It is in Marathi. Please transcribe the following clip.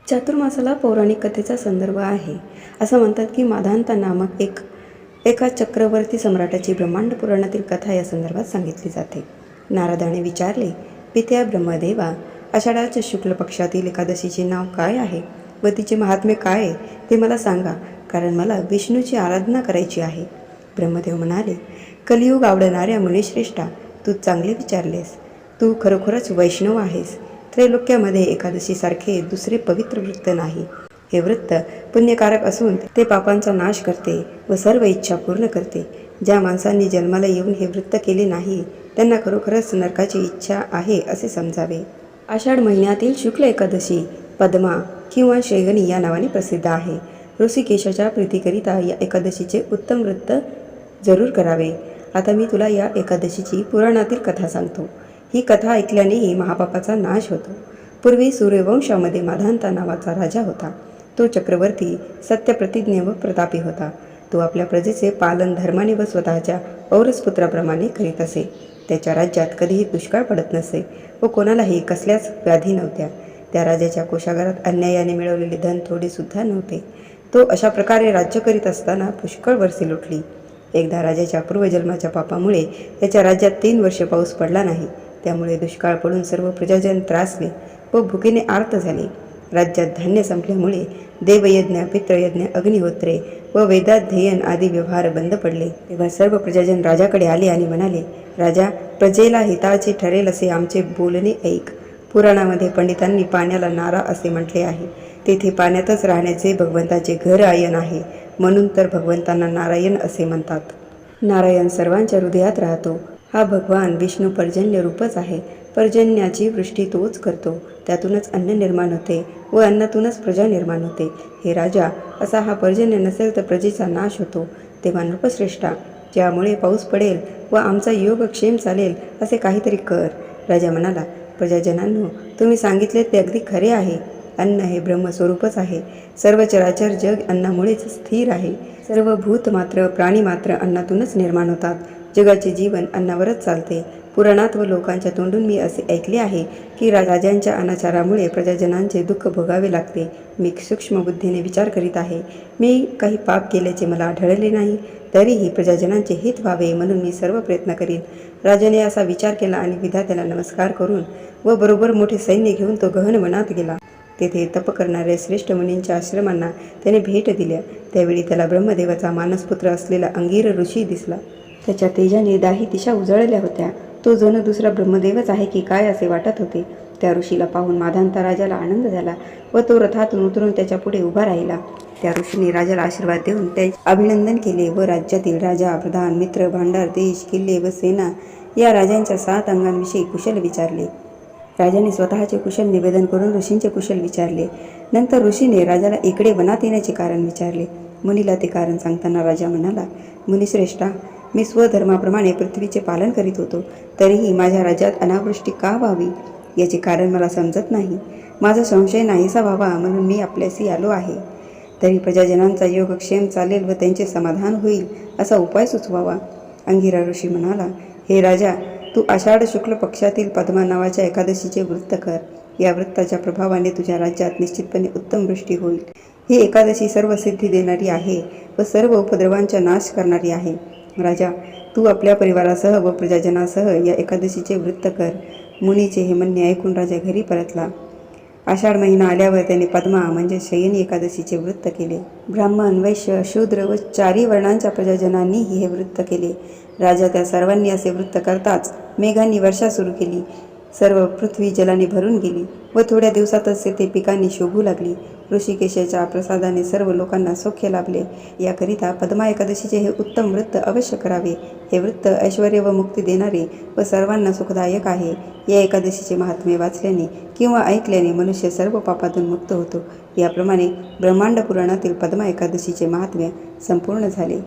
चातुर्मासाला पौराणिक कथेचा संदर्भ आहे. असं म्हणतात की माधांता नामक एका चक्रवर्ती सम्राटाची ब्रह्मांड पुराणातील कथा या संदर्भात सांगितली जाते. नारदाने विचारले, पित्या ब्रह्मदेवा, आषाढाच्या शुक्ल पक्षातील एकादशीचे नाव काय आहे व तिचे महात्म्य काय आहे ते मला सांगा, कारण मला विष्णूची आराधना करायची आहे. ब्रह्मदेव म्हणाले, कलियुग आवडणाऱ्या मुनिश्रेष्ठा, तू चांगले विचारलेस. तू खरोखरच वैष्णव आहेस. त्रैलोक्यामध्ये एकादशीसारखे दुसरे पवित्र वृत्त नाही. हे वृत्त पुण्यकारक असून ते पापांचा नाश करते व सर्व इच्छा पूर्ण करते. ज्या माणसांनी जन्माला येऊन हे वृत्त केले नाही त्यांना खरोखरच नरकाची इच्छा आहे असे समजावे. आषाढ महिन्यातील शुक्ल एकादशी पद्मा किंवा शैगनी या नावाने प्रसिद्ध आहे. ऋषिकेशाच्या प्रीतीकरिता या एकादशीचे उत्तम वृत्त जरूर करावे. आता मी तुला या एकादशीची पुराणातील कथा सांगतो. ही कथा ऐकल्यानेही महापापाचा नाश होतो. पूर्वी सूर्यवंशामध्ये माधांता नावाचा राजा होता. तो चक्रवर्ती सत्यप्रतिज्ञ व प्रतापी होता. तो आपल्या प्रजेचे पालन धर्माने व स्वतःच्या औरसपुत्राप्रमाणे करीत असे. त्याच्या राज्यात कधीही दुष्काळ पडत नसे व कोणालाही कसल्याच व्याधी नव्हत्या. त्या राजाच्या कोषागारात अन्यायाने मिळवलेले धन थोडे सुद्धा नव्हते. तो अशा प्रकारे राज्य करीत असताना पुष्कळ वर्षे लुटली. एकदा राजाच्या पूर्वजन्माच्या पापामुळे त्याच्या राज्यात 3 वर्षे पाऊस पडला नाही. त्यामुळे दुष्काळ पडून सर्व प्रजाजन त्रासले व भुकेने आर्त झाले. राज्यात धान्य संपल्यामुळे देवयज्ञ, पितृयज्ञ, अग्निहोत्रे व वेदाध्ययन आदी व्यवहार बंद पडले. तेव्हा सर्व प्रजाजन राजाकडे आले आणि म्हणाले, राजा, प्रजेला हिताचे ठरेल असे आमचे बोलणे ऐक. पुराणामध्ये पंडितांनी पाण्याला नारा असे म्हटले आहे. तेथे पाण्यातच राहण्याचे भगवंताचे घर आयन आहे, म्हणून तर भगवंतांना नारायण असे म्हणतात. नारायण सर्वांच्या हृदयात राहतो. हा भगवान विष्णू पर्जन्य रूपच आहे. पर्जन्याची वृष्टी तोच करतो. त्यातूनच अन्न निर्माण होते व अन्नातूनच प्रजा निर्माण होते. हे राजा, असा हा पर्जन्य नसेल तर प्रजेचा नाश होतो. तेव्हा नृपश्रेष्ठा, ज्यामुळे पाऊस पडेल व आमचा योगक्षेम चालेल असे काहीतरी कर. राजा म्हणाला, प्रजाजनांनो, तुम्ही सांगितले ते अगदी खरे आहे. अन्न हे ब्रह्मस्वरूपच आहे. सर्व चराचर जग अन्नामुळेच स्थिर आहे. सर्व भूत मात्र, प्राणी मात्र अन्नातूनच निर्माण होतात. जगाचे जीवन अन्नावरच चालते. पुराणात व लोकांच्या तोंडून मी असे ऐकले आहे की राजांच्या अनाचारामुळे प्रजाजनांचे दुःख भोगावे लागते. मी सूक्ष्म बुद्धीने विचार करीत आहे. मी काही पाप केल्याचे मला आढळले नाही. तरीही प्रजाजनांचे हित व्हावे म्हणून मी सर्व प्रयत्न करीन. राजाने असा विचार केला आणि विधात्याला नमस्कार करून व बरोबर मोठे सैन्य घेऊन तो गहन वनात गेला. तेथे तप करणाऱ्या श्रेष्ठ मुनींच्या आश्रमांना त्याने भेट दिल्या. त्यावेळी त्याला ब्रह्मदेवाचा मानसपुत्र असलेला अंगीर ऋषी दिसला. त्याच्या तेजाने दाही दिशा उजळल्या होत्या. तो जणू दुसरा ब्रह्मदेवच आहे की काय असे वाटत होते. त्या ऋषीला पाहून माधांता राजाला आनंद झाला व तो रथातून उतरून त्याच्या पुढे उभा राहिला. त्या ऋषीने राजाला आशीर्वाद देऊन त्याचे अभिनंदन केले व राज्यातील राजा, प्रधान, मित्र, भांडार, देश, किल्ले व सेना या राजांच्या 7 अंगांविषयी कुशल विचारले. राजाने स्वतःचे कुशल निवेदन करून ऋषींचे कुशल विचारले. नंतर ऋषीने राजाला इकडे वनात येण्याचे कारण विचारले. मुनीला ते कारण सांगताना राजा म्हणाला, मुनिश्रेष्ठा, मी स्वधर्माप्रमाणे पृथ्वीचे पालन करीत होतो. तरीही माझ्या राज्यात अनावृष्टी का व्हावी याचे कारण मला समजत नाही. माझा संशय नाहीसा व्हावा म्हणून मी आपल्याशी आलो आहे. तरी प्रजाजनांचा योगक्षेम चालेल व त्यांचे समाधान होईल असा उपाय सुचवावा. अंगिरा ऋषी म्हणाला, हे राजा, तू आषाढ शुक्ल पक्षातील पद्मा नावाच्या एकादशीचे वृत्त कर. या वृत्ताच्या प्रभावाने तुझ्या राज्यात निश्चितपणे उत्तम वृष्टी होईल. ही एकादशी सर्व सिद्धी देणारी आहे व सर्व उपद्रवांचा नाश करणारी आहे. राजा, तू आपल्या परिवारासह व प्रजाजनासह या एकादशीचे वृत्त कर. मुनीचे हे म्हणणे ऐकून राजा घरी परतला. आषाढ महिना आल्यावर त्याने पद्मा म्हणजे शयनी एकादशीचे वृत्त केले. ब्राह्मण, वैश्य, शूद्र व 4 वर्णांच्या प्रजाजनांनीही हे वृत्त केले. राजा त्या सर्वांनी असे वृत्त करताच मेघांनी वर्षा सुरू केली. सर्व पृथ्वी जलाने भरून गेली व थोड्या दिवसातच ते पिकांनी शोभू लागली. ऋषिकेशाच्या प्रसादाने सर्व लोकांना सौख्य लाभले. याकरिता पद्मा एकादशीचे हे उत्तम वृत्त अवश्य करावे. हे वृत्त ऐश्वर्य व मुक्ती देणारे व सर्वांना सुखदायक आहे. या एकादशीचे महात्म्य वाचल्याने किंवा ऐकल्याने मनुष्य सर्व पापातून मुक्त होतो. याप्रमाणे ब्रह्मांड पुराणातील पद्मा एकादशीचे महात्म्य संपूर्ण झाले.